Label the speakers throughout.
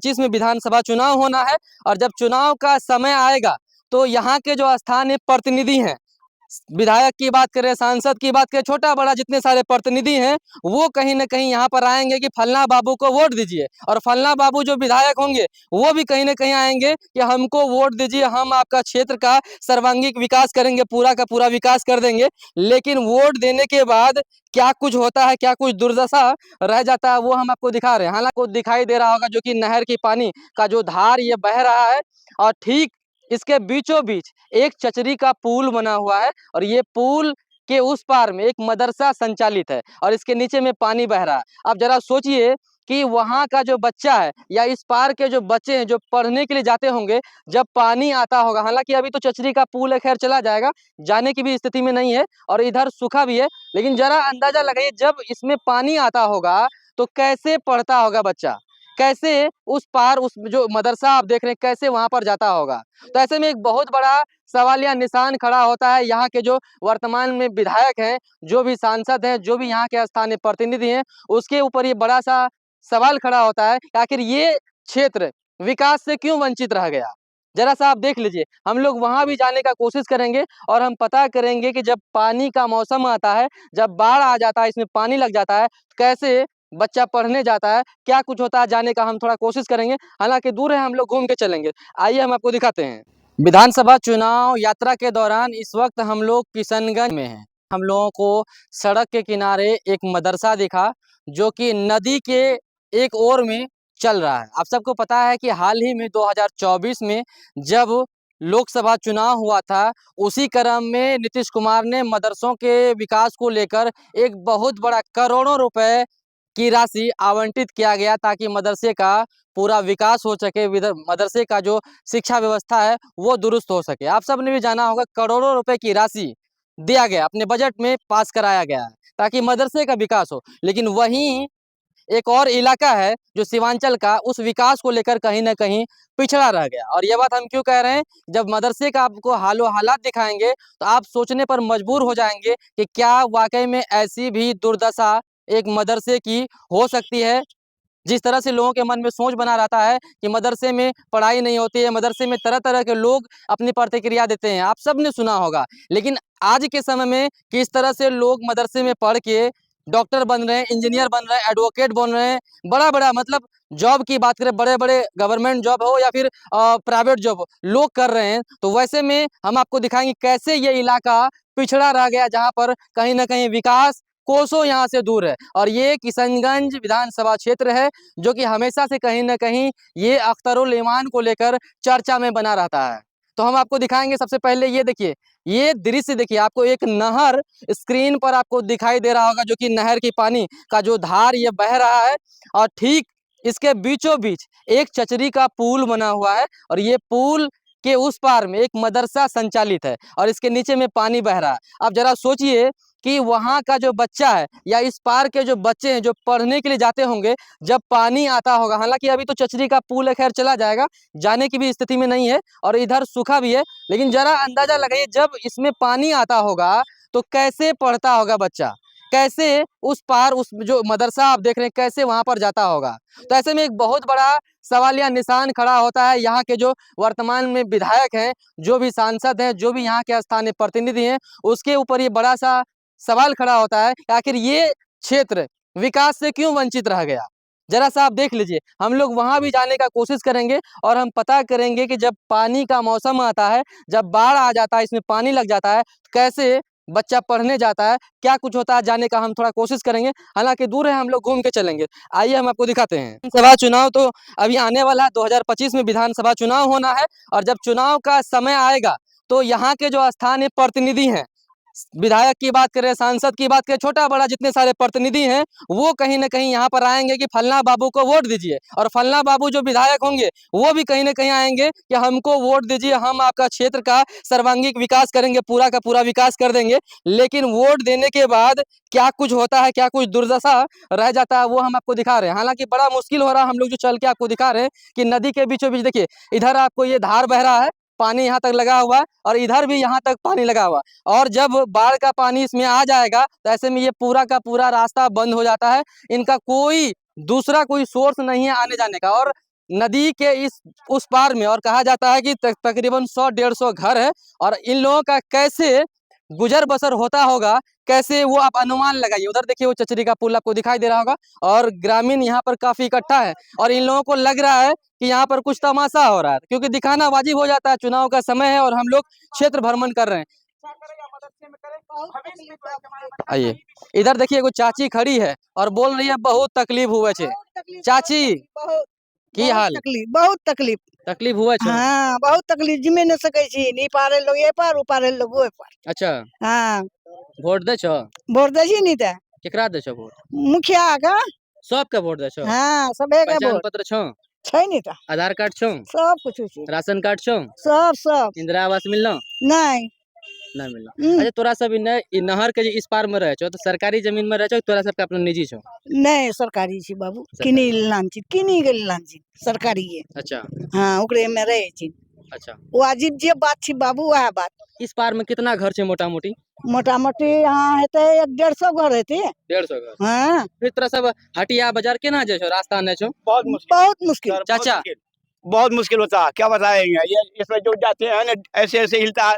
Speaker 1: 2025 में विधानसभा चुनाव होना है और जब चुनाव का समय आएगा तो यहाँ के जो स्थानीय प्रतिनिधि हैं, विधायक की बात करें, सांसद की बात करें, छोटा बड़ा जितने सारे प्रतिनिधि हैं, वो कहीं ना कहीं यहाँ पर आएंगे कि फलना बाबू को वोट दीजिए। और फलना बाबू जो विधायक होंगे वो भी कहीं ना कहीं आएंगे कि हमको वोट दीजिए, हम आपका क्षेत्र का सर्वांगीण विकास करेंगे, पूरा का पूरा विकास कर देंगे। लेकिन वोट देने के बाद क्या कुछ होता है, क्या कुछ दुर्दशा रह जाता है, वो हम आपको दिखा रहे हैं। हालांकि को दिखाई दे रहा होगा जो कि नहर की पानी का जो धार ये बह रहा है और ठीक इसके बीचों बीच एक चचरी का पुल बना हुआ है और ये पुल के उस पार में एक मदरसा संचालित है और इसके नीचे में पानी बह रहा है। अब जरा सोचिए कि वहाँ का जो बच्चा है या इस पार के जो बच्चे हैं जो पढ़ने के लिए जाते होंगे, जब पानी आता होगा, हालांकि अभी तो चचरी का पुल है, खैर चला जाएगा, जाने की भी स्थिति में नहीं है और इधर सूखा भी है, लेकिन जरा अंदाजा लगाइए जब इसमें पानी आता होगा तो कैसे पढ़ता होगा बच्चा, कैसे उस पार उस जो मदरसा आप देख रहे हैं कैसे वहां पर जाता होगा। तो ऐसे में एक बहुत बड़ा सवालिया निशान खड़ा होता है। यहाँ के जो वर्तमान में विधायक हैं, जो भी सांसद हैं, जो भी यहाँ के स्थानीय प्रतिनिधि हैं, उसके ऊपर ये बड़ा सा सवाल खड़ा होता है कि आखिर ये क्षेत्र विकास से क्यों वंचित रह गया। जरा सा आप देख लीजिए, हम लोग वहां भी जाने का कोशिश करेंगे और हम पता करेंगे कि जब पानी का मौसम आता है, जब बाढ़ आ जाता है, इसमें पानी लग जाता है, कैसे बच्चा पढ़ने जाता है, क्या कुछ होता है, जाने का हम थोड़ा कोशिश करेंगे। हालांकि दूर है, हम लोग घूम के चलेंगे। आइए हम आपको दिखाते हैं। विधानसभा चुनाव यात्रा के दौरान इस वक्त हम लोग किशनगंज में हैं। हम लोगों को सड़क के किनारे एक मदरसा दिखा जो कि नदी के एक ओर में चल रहा है। आप सबको पता है कि हाल ही में 2024 में जब लोकसभा चुनाव हुआ था, उसी क्रम में नीतीश कुमार ने मदरसों के विकास को लेकर एक बहुत बड़ा करोड़ों रुपए की राशि आवंटित किया गया ताकि मदरसे का पूरा विकास हो सके, मदरसे का जो शिक्षा व्यवस्था है वो दुरुस्त हो सके। आप सब ने भी जाना होगा, करोड़ों रुपए की राशि दिया गया, अपने बजट में पास कराया गया है ताकि मदरसे का विकास हो। लेकिन वहीं एक और इलाका है जो सीमांचल का, उस विकास को लेकर कहीं ना कहीं पिछड़ा रह गया। और ये बात हम क्यों कह रहे हैं, जब मदरसे का आपको हालो हालात दिखाएंगे तो आप सोचने पर मजबूर हो जाएंगे कि क्या वाकई में ऐसी भी दुर्दशा एक मदरसे की हो सकती है। जिस तरह से लोगों के मन में सोच बना रहता है कि मदरसे में पढ़ाई नहीं होती है, मदरसे में तरह तरह के लोग अपनी प्रतिक्रिया देते हैं, आप सब ने सुना होगा। लेकिन आज के समय में किस तरह से लोग मदरसे में पढ़ के डॉक्टर बन रहे हैं, इंजीनियर बन रहे हैं, एडवोकेट बन रहे हैं, बड़ा बड़ा मतलब जॉब की बात करें, बड़े बड़े गवर्नमेंट जॉब हो या फिर प्राइवेट जॉब हो, लोग कर रहे हैं। तो वैसे में हम आपको दिखाएंगे कैसे ये इलाका पिछड़ा रह गया, जहाँ पर कहीं ना कहीं विकास कोसों यहाँ से दूर है। और ये किशनगंज विधानसभा क्षेत्र है जो कि हमेशा से कहीं ना कहीं ये अख्तरुल ईमान को लेकर चर्चा में बना रहता है। तो हम आपको दिखाएंगे, सबसे पहले ये देखिए, ये दृश्य देखिए, आपको एक नहर स्क्रीन पर आपको दिखाई दे रहा होगा जो कि नहर की पानी का जो धार ये बह रहा है और ठीक इसके बीचों बीच एक चचरी का पुल बना हुआ है और ये पुल के उस पार में एक मदरसा संचालित है और इसके नीचे में पानी बह रहा है। अब जरा सोचिए कि वहाँ का जो बच्चा है या इस पार के जो बच्चे हैं जो पढ़ने के लिए जाते होंगे, जब पानी आता होगा, हालांकि अभी तो चचरी का पुल है, खैर चला जाएगा, जाने की भी स्थिति में नहीं है और इधर सूखा भी है, लेकिन जरा अंदाजा लगाइए जब इसमें पानी आता होगा तो कैसे पढ़ता होगा बच्चा, कैसे उस पार उस जो मदरसा आप देख रहे हैं कैसे वहां पर जाता होगा। तो ऐसे में एक बहुत बड़ा सवालिया निशान खड़ा होता है। यहाँ के जो वर्तमान में विधायक हैं, जो भी सांसद हैं, जो भी यहाँ के स्थानीय प्रतिनिधि हैं, उसके ऊपर ये बड़ा सा सवाल खड़ा होता है कि आखिर ये क्षेत्र विकास से क्यों वंचित रह गया। जरा सा आप देख लीजिए, हम लोग वहां भी जाने का कोशिश करेंगे और हम पता करेंगे कि जब पानी का मौसम आता है, जब बाढ़ आ जाता है, इसमें पानी लग जाता है, तो कैसे बच्चा पढ़ने जाता है, क्या कुछ होता है, जाने का हम थोड़ा कोशिश करेंगे। हालांकि दूर है, हम लोग घूम के चलेंगे। आइए हम आपको दिखाते हैं। विधानसभा चुनाव तो अभी आने वाला है, 2025 में विधानसभा चुनाव होना है और जब चुनाव का समय आएगा तो यहाँ के जो स्थानीय प्रतिनिधि हैं, विधायक की बात करें, सांसद की बात करें, छोटा बड़ा जितने सारे प्रतिनिधि हैं, वो कहीं ना कहीं यहाँ पर आएंगे कि फलना बाबू को वोट दीजिए। और फलना बाबू जो विधायक होंगे वो भी कहीं ना कहीं आएंगे कि हमको वोट दीजिए, हम आपका क्षेत्र का सर्वांगीण विकास करेंगे, पूरा का पूरा विकास कर देंगे। लेकिन वोट देने के बाद क्या कुछ होता है, क्या कुछ दुर्दशा रह जाता है, वो हम आपको दिखा रहे हैं। हालांकि बड़ा मुश्किल हो रहा है, हम लोग जो चल के आपको दिखा रहे हैं कि नदी के बीचों बीच देखिए, इधर आपको ये धार बह रहा है, पानी यहाँ तक लगा हुआ है और इधर भी यहाँ तक पानी लगा हुआ है। और जब बाढ़ का पानी इसमें आ जाएगा तो ऐसे में ये पूरा का पूरा रास्ता बंद हो जाता है, इनका कोई दूसरा कोई सोर्स नहीं है आने जाने का। और नदी के इस उस पार में, और कहा जाता है कि तकरीबन 100-150 घर है। और इन लोगों का कैसे गुजर बसर होता होगा, कैसे वो आप अनुमान लगाइए। उधर देखिए वो चचरी का पुल आपको दिखाई दे रहा होगा, और ग्रामीण यहाँ पर काफी इकट्ठा है, और इन लोगों को लग रहा है कि यहाँ पर कुछ तमाशा हो रहा है, क्योंकि दिखाना वाजिब हो जाता है, चुनाव का समय है और हम लोग क्षेत्र भ्रमण कर रहे हैं। आइए इधर देखिए, एगो चाची खड़ी है और बोल रही है बहुत तकलीफ हुए छे। चाची की हाल?
Speaker 2: बहुत तकलीफ
Speaker 1: तकलीफ हुए छे?
Speaker 2: हाँ बहुत तकलीफ जिमे न सकै छी नी पारे लोग ए पार उपारे लोग ओए पार।
Speaker 1: अच्छा,
Speaker 2: हाँ
Speaker 1: वोट दे छो?
Speaker 2: वोट दे छी नी त
Speaker 1: केकरा दे छो वोट?
Speaker 2: मुखिया का।
Speaker 1: सबके वोट दे छो?
Speaker 2: हाँ सबे का
Speaker 1: पहचान
Speaker 2: वोट
Speaker 1: पत्र छो?
Speaker 2: छै नी त
Speaker 1: आधार कार्ड छो?
Speaker 2: सब कुछ छै,
Speaker 1: राशन कार्ड छो?
Speaker 2: सब
Speaker 1: इंदिरा आवास मिलनो?
Speaker 2: नहीं
Speaker 1: ना मिलनो। अच्छा, तोरा सब इ नहर के जे इस पार में रहे छो, तो सरकारी जमीन में रहे छो, तोरा सब के अपना निजी छो?
Speaker 2: नहीं सरकारी छी बाबू, किनी लांची किनी गेल लांची सरकारी है।
Speaker 1: अच्छा
Speaker 2: हाँ ओकरे में रहे छी।
Speaker 1: अच्छा,
Speaker 2: वाजिब जे बात छी बाबू वह बात।
Speaker 1: इस पार में कितना घर छे मोटा मोटी?
Speaker 2: मोटा मोटी यहाँ हेते 150 घर हेते।
Speaker 1: 150 घर।
Speaker 2: हाँ
Speaker 1: फिर तोरा सब हटिया बाजार केना जे छो, रास्ता ने छो?
Speaker 2: बहुत मुश्किल
Speaker 1: चाचा
Speaker 3: बहुत मुश्किल होता है, क्या बताएंगे। ये इसमें जो जाते हैं ना ऐसे ऐसे हिलता है,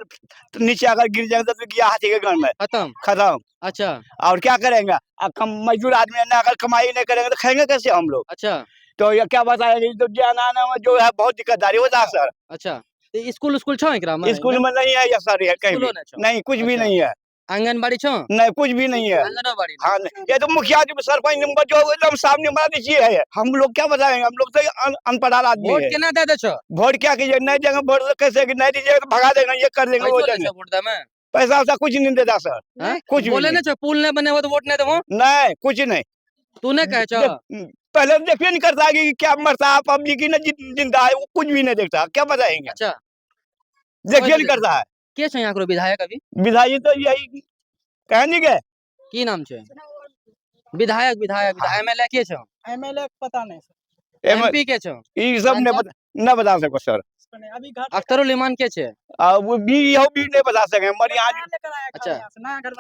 Speaker 3: तो नीचे अगर गिर जाएगा तो गया हाथी के घर में खत्म।
Speaker 1: अच्छा
Speaker 3: और क्या करेंगे, अब कम मजदूर आदमी है ना, अगर कमाई नहीं करेंगे तो खाएंगे कैसे हम लोग।
Speaker 1: अच्छा
Speaker 3: तो ये क्या बताएंगे, तो जाना में जो है बहुत दिक्कतदारी होता है सर।
Speaker 1: अच्छा, तो स्कूल छो एकरा में?
Speaker 3: स्कूल में नहीं है ये सर, ये कहीं भी
Speaker 1: स्कूलो नहीं छो?
Speaker 3: नहीं, कुछ भी
Speaker 1: अच्छा।
Speaker 3: नहीं है,
Speaker 1: आंगनबाड़ी छो?
Speaker 3: नहीं कुछ भी नहीं है।
Speaker 1: आंगनबाड़ी
Speaker 3: हाँ ये तो मुखिया जी सरपंच नंबर जो एकदम सामने बना दीजिए है, हम लोग क्या बताएंगे, हम लोग तो अनपढ़ आदमी
Speaker 1: वोट
Speaker 3: है।
Speaker 1: केना दे छो?
Speaker 3: वोट क्या कीजिए, नहीं देंगे वोट तो कैसे कि नहीं दीजिएगा तो भगा देंगे, ये कर देंगे वो
Speaker 1: पैसो ले
Speaker 3: देंगे।
Speaker 1: छो वोट दे में?
Speaker 3: पैसा वैसा कुछ नहीं देता सर,
Speaker 1: हाँ?
Speaker 3: कुछ भी
Speaker 1: बोले
Speaker 3: नहीं।
Speaker 1: ने छो पुल ने बने हो तो वोट नहीं देबो?
Speaker 3: नहीं कुछ नहीं।
Speaker 1: तूने कहे छो?
Speaker 3: पहले देखिए नहीं करता कि क्या मरता है पब्लिक ही ना जिंदा है, वो कुछ भी नहीं देखता, क्या बताएंगे।
Speaker 1: अच्छा,
Speaker 3: देखिए नहीं करता है।
Speaker 1: के छो यहाँ को विधायक अभी?
Speaker 3: विधायक तो यही कहनी के
Speaker 1: की नाम छे? विधायक विधायक एमएलए के छो?
Speaker 2: एमएलए पता नहीं
Speaker 1: एमपी के छो?
Speaker 3: ये सब न बता सको सर।
Speaker 2: अभी घर
Speaker 1: अख्तरुल इमान के छे?
Speaker 3: वो भी यह भी नहीं बता सके मर यहाँ।
Speaker 1: अच्छा,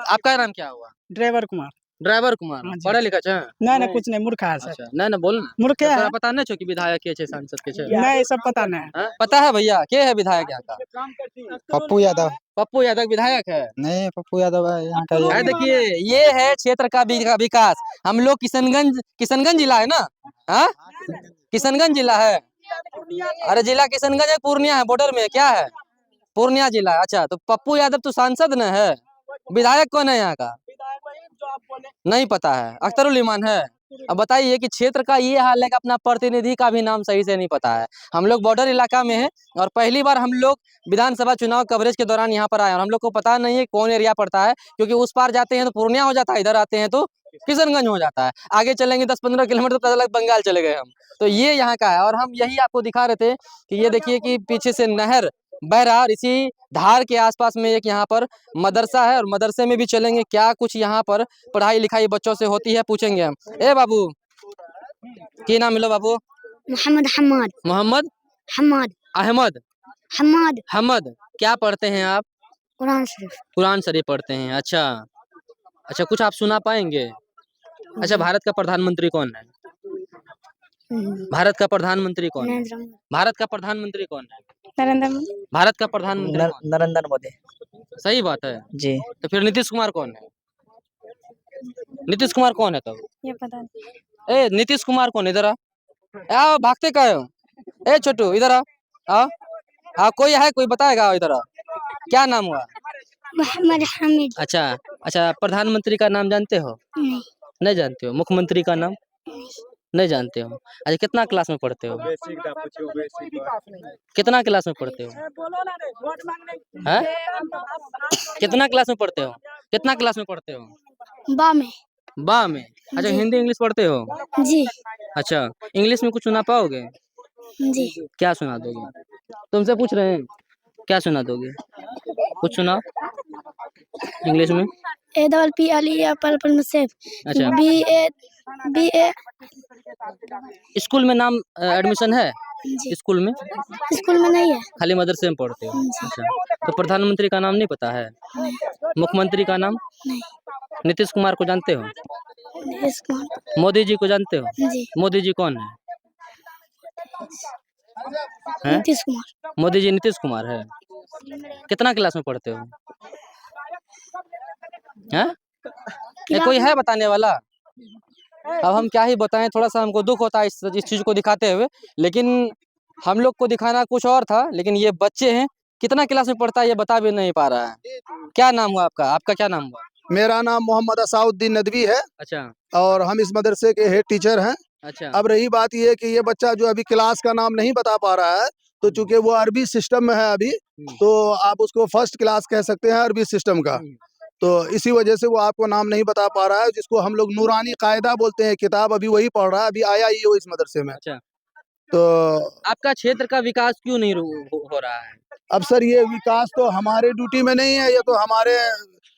Speaker 1: आपका नाम क्या हुआ?
Speaker 2: ड्राइवर कुमार।
Speaker 1: ड्राइवर कुमार।
Speaker 2: हाँ जी।
Speaker 1: पढ़े लिखा छे?
Speaker 2: नहीं कुछ नहीं मूर्खा है सर।
Speaker 1: अच्छा, नहीं बोल ना।
Speaker 2: मूर्ख है
Speaker 1: तोरा पता नहीं छो कि विधायक के छे, सांसद के छे?
Speaker 2: नहीं सब पता नहीं।
Speaker 1: हाँ? पता है भैया, के है विधायक यहाँ का?
Speaker 4: पप्पू यादव।
Speaker 1: पप्पू यादव विधायक है?
Speaker 4: नहीं पप्पू यादव है यहाँ का।
Speaker 1: है देखिए, ये है क्षेत्र का विकास। हम लोग किशनगंज जिला है ना? हाँ, किशनगंज जिला है। अरे जिला किशनगंज है, पूर्णिया है, बॉर्डर में क्या है, पूर्णिया जिला है। अच्छा, तो पप्पू यादव तो सांसद न है, विधायक कौन है यहाँ का? नहीं पता है, अख्तरुल इमान है। अब बताइए कि क्षेत्र का ये हाल है कि अपना प्रतिनिधि का भी नाम सही से नहीं पता है। हम लोग बॉर्डर इलाका में हैं और पहली बार हम लोग विधानसभा चुनाव कवरेज के दौरान यहाँ पर आए, और हम लोग को पता नहीं है कौन एरिया पड़ता है, क्योंकि उस पार जाते हैं तो पूर्णिया हो जाता है, इधर आते हैं तो किशनगंज हो जाता है। आगे चलेंगे 10-15 किलोमीटर तो पता लग बंगाल चले गए हम। तो ये यहाँ का है, और हम यही आपको दिखा रहे थे कि ये देखिए कि पीछे से नहर बह रहा, और इसी धार के आसपास में एक यहाँ पर मदरसा है, और मदरसे में भी चलेंगे, क्या कुछ यहाँ पर पढ़ाई लिखाई बच्चों से होती है पूछेंगे हम। ए बाबू, की नाम मिलो बाबू?
Speaker 5: मोहम्मद हम्मद।
Speaker 1: मोहम्मद
Speaker 5: हम्मद
Speaker 1: अहमद
Speaker 5: हम्मद।
Speaker 1: हमद। क्या पढ़ते हैं आप?
Speaker 5: कुरान शरीफ।
Speaker 1: कुरान शरीफ पढ़ते हैं। अच्छा अच्छा, कुछ आप सुना पाएंगे? अच्छा, भारत का प्रधानमंत्री कौन है? भारत का प्रधानमंत्री कौन है? भारत का प्रधानमंत्री कौन है?
Speaker 5: नरेंद्र मोदी।
Speaker 1: भारत का प्रधानमंत्री कौन है?
Speaker 4: नरेंद्र मोदी
Speaker 1: सही बात है
Speaker 4: जी।
Speaker 1: तो फिर नीतीश कुमार कौन है? नीतीश कुमार कौन है तब?
Speaker 5: ये पता नहीं।
Speaker 1: ए नीतीश कुमार कौन? इधर आओ, भागते का हो? ए छोटू इधर आओ। हाँ कोई है, कोई बताएगा? इधर आओ, क्या नाम हुआ?
Speaker 5: मोहम्मद हामिद।
Speaker 1: अच्छा अच्छा, प्रधानमंत्री का नाम जानते हो?
Speaker 5: नहीं।
Speaker 1: नहीं जानते हो? मुख्यमंत्री का नाम नहीं जानते हो? अच्छा, कितना क्लास में पढ़ते हो? कितना क्लास में पढ़ते हो? हैं? कितना क्लास में पढ़ते हो? कितना क्लास में पढ़ते हो?
Speaker 5: बा में।
Speaker 1: बा में। अच्छा, हिंदी इंग्लिश पढ़ते हो?
Speaker 5: जी।
Speaker 1: अच्छा, इंग्लिश में कुछ सुना पाओगे?
Speaker 5: जी।
Speaker 1: क्या सुना दोगे? तुमसे पूछ रहे हैं, क्या सुना दोगे? कुछ सुनाओ इंग्लिश में।
Speaker 5: A-double-P-L-E-F-L-P-M-S-E-F।
Speaker 1: अच्छा,
Speaker 5: B-A
Speaker 1: स्कूल में नाम एडमिशन है?
Speaker 5: जी।
Speaker 1: स्कूल में?
Speaker 5: स्कूल में नहीं है।
Speaker 1: खाली मदरसे में पढ़ते हो?
Speaker 5: जी।
Speaker 1: अच्छा, तो प्रधानमंत्री का नाम नहीं पता है? मुख्यमंत्री का नाम?
Speaker 5: नहीं।
Speaker 1: नीतीश कुमार को जानते हो?
Speaker 5: नीतीश कुमार।
Speaker 1: मोदी जी को जानते हो?
Speaker 5: जी।
Speaker 1: मोदी जी कौन है? हैं?
Speaker 5: नीतीश कुमार।
Speaker 1: मोदी जी नीतीश कुमार है। कितना क्लास में पढ़ते हो? हैं? ये कोई है बताने वाला? अब हम क्या ही बताएं, थोड़ा सा हमको दुख होता है इस चीज को दिखाते हुए, लेकिन हम लोग को दिखाना कुछ और था, लेकिन ये बच्चे हैं, कितना क्लास में पढ़ता है ये बता भी नहीं पा रहा है। क्या नाम हुआ आपका? आपका क्या नाम हुआ?
Speaker 6: मेरा नाम मोहम्मद असाउद्दीन नदवी है
Speaker 1: अच्छा
Speaker 6: और हम इस मदरसे के हेड टीचर हैं।
Speaker 1: अच्छा।
Speaker 6: अब रही बात ये कि ये बच्चा जो अभी क्लास का नाम नहीं बता पा रहा है, तो चूंकि वो अरबी सिस्टम में है अभी, तो आप उसको फर्स्ट क्लास कह सकते हैं अरबी सिस्टम का। तो इसी वजह से वो आपको नाम नहीं बता पा रहा है, जिसको हम लोग नूरानी कायदा बोलते हैं किताब, अभी वही पढ़ रहा है, अभी आया ही हो इस मदरसे में।
Speaker 1: अच्छा।
Speaker 6: तो
Speaker 1: आपका क्षेत्र का विकास क्यों नहीं हो रहा है?
Speaker 6: अब सर ये विकास तो हमारे ड्यूटी में नहीं है, ये तो हमारे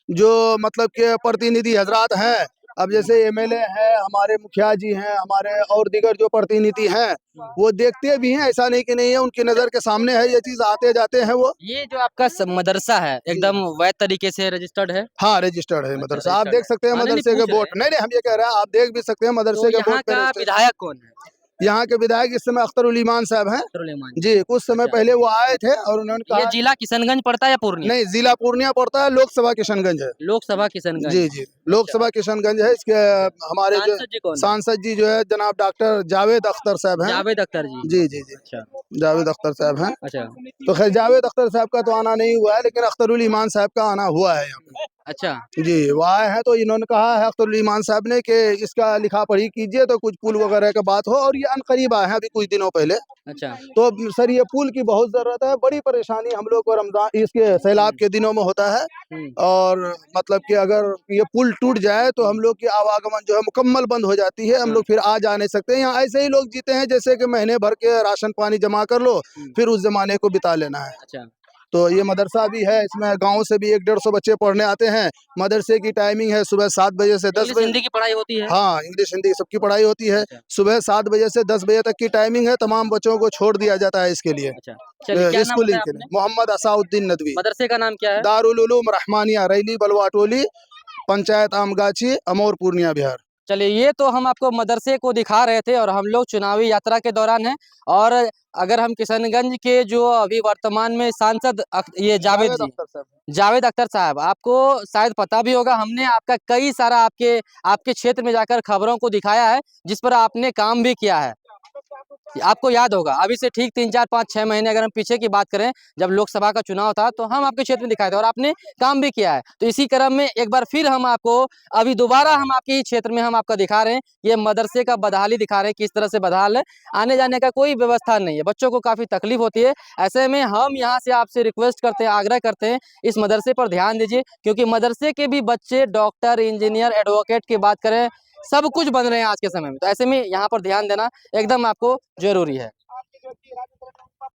Speaker 6: जो मतलब के प्रतिनिधि हजरात हैं, अब जैसे एमएलए हैं, हमारे मुखिया जी हैं, हमारे और दीगर जो प्रतिनिधि हैं, वो देखते भी हैं, ऐसा नहीं कि नहीं है, उनकी नज़र के सामने है ये चीज़, आते जाते हैं वो।
Speaker 1: ये जो आपका मदरसा है एकदम वैध तरीके से रजिस्टर्ड है?
Speaker 6: हाँ रजिस्टर्ड है मदरसा, आप
Speaker 1: रजिस्टर्ड
Speaker 6: देख सकते हैं
Speaker 1: हाँ, नहीं,
Speaker 6: मदरसे के
Speaker 1: पूछ
Speaker 6: बोर्ड,
Speaker 1: रहे
Speaker 6: नहीं हम ये कह रहे हैं, आप देख भी सकते हैं
Speaker 1: तो
Speaker 6: मदरसे के
Speaker 1: यहाँ
Speaker 6: बोर्ड पे
Speaker 1: का
Speaker 6: registered।
Speaker 1: विधायक कौन है?
Speaker 6: यहाँ के विधायक इस समय अख्तर उल ईमान साहब हैं
Speaker 1: सुलेमान
Speaker 6: जी। कुछ समय
Speaker 1: अच्छा।
Speaker 6: पहले वो आए थे और उन्होंने
Speaker 1: ये
Speaker 6: कहा,
Speaker 1: जिला किशनगंज पड़ता है या पूर्णिया?
Speaker 6: नहीं जिला पूर्णिया पड़ता है, लोकसभा किशनगंज है।
Speaker 1: लोकसभा किशनगंज।
Speaker 6: जी जी, लोकसभा किशनगंज है। इसके हमारे जो
Speaker 1: सांसद जी कौन है?
Speaker 6: सांसद जी जो है जनाब डॉक्टर जावेद अख्तर साहब हैं।
Speaker 1: जावेद अख्तर जी।
Speaker 6: जी जी जी,
Speaker 1: अच्छा
Speaker 6: जावेद अख्तर साहब हैं।
Speaker 1: अच्छा
Speaker 6: तो खैर जावेद अख्तर साहब का तो आना नहीं हुआ है, लेकिन अख्तर उल ईमान साहब का आना हुआ है यहाँ पे।
Speaker 1: अच्छा।
Speaker 6: जी वो आए हैं, तो इन्होंने कहा है अख्तर उल ईमान साहब ने कि इसका लिखा पढ़ी कीजिए, तो कुछ पुल वगैरह का बात हो, और ये अनकरीब आए हैं अभी कुछ दिनों पहले।
Speaker 1: अच्छा
Speaker 6: तो सर ये पुल की बहुत ज़रूरत है, बड़ी परेशानी हम लोग को रमजान इसके सैलाब के दिनों में होता है, और मतलब कि अगर ये पुल टूट जाए तो हम लोग की आवागमन जो है मुकम्मल बंद हो जाती है, हम लोग फिर आ जा नहीं सकते। यहाँ ऐसे ही लोग जीते हैं जैसे कि महीने भर के राशन पानी जमा कर लो, फिर उस जमाने को बिता लेना है।
Speaker 1: अच्छा।
Speaker 6: तो ये मदरसा भी है, इसमें गांव से भी 100-150 बच्चे पढ़ने आते हैं। मदरसे की टाइमिंग है सुबह 7 बजे से 10
Speaker 1: इंग्लिश
Speaker 6: बजे।
Speaker 1: हिंदी की पढ़ाई होती है?
Speaker 6: हाँ इंग्लिश हिंदी सबकी पढ़ाई होती है।
Speaker 1: अच्छा।
Speaker 6: सुबह 7 बजे से 10 बजे तक की टाइमिंग है, तमाम बच्चों को छोड़ दिया जाता है इसके लिए।
Speaker 1: अच्छा चलिए, क्या नाम
Speaker 6: स्कूलिंग
Speaker 1: बताया
Speaker 6: के
Speaker 1: आपने?
Speaker 6: लिए मोहम्मद असाउद्दीन नदवी,
Speaker 1: मदरसे का नाम क्या है?
Speaker 6: दारुल उलूम रहमानिया, रैली बलवाटोली, पंचायत आमगाछी, अमोर, पूर्णिया, बिहार।
Speaker 1: चलिए, ये तो हम आपको मदरसे को दिखा रहे थे और हम लोग चुनावी यात्रा के दौरान हैं। और अगर हम किशनगंज के जो अभी वर्तमान में सांसद ये जावेद जी,
Speaker 6: अख्तर साहब।
Speaker 1: जावेद अख्तर साहब, आपको शायद पता भी होगा, हमने आपका कई सारा आपके क्षेत्र में जाकर खबरों को दिखाया है, जिस पर आपने काम भी किया है। आपको याद होगा, अभी से ठीक 3, 4, 5, 6 महीने अगर हम पीछे की बात करें, जब लोकसभा का चुनाव था, तो हम आपके क्षेत्र में दिखाए थे और आपने काम भी किया है। तो इसी क्रम में एक बार फिर हम आपको अभी दोबारा हम आपके ही क्षेत्र में हम आपका दिखा रहे हैं, ये मदरसे का बदहाली दिखा रहे हैं, किस तरह से बदहाल है, आने जाने का कोई व्यवस्था नहीं है, बच्चों को काफ़ी तकलीफ होती है। ऐसे में हम यहाँ से आपसे रिक्वेस्ट करते हैं, आग्रह करते हैं, इस मदरसे पर ध्यान दीजिए, क्योंकि मदरसे के भी बच्चे डॉक्टर, इंजीनियर, एडवोकेट की बात करें, सब कुछ बन रहे हैं आज के समय में। तो ऐसे में यहाँ पर ध्यान देना एकदम आपको जरूरी है।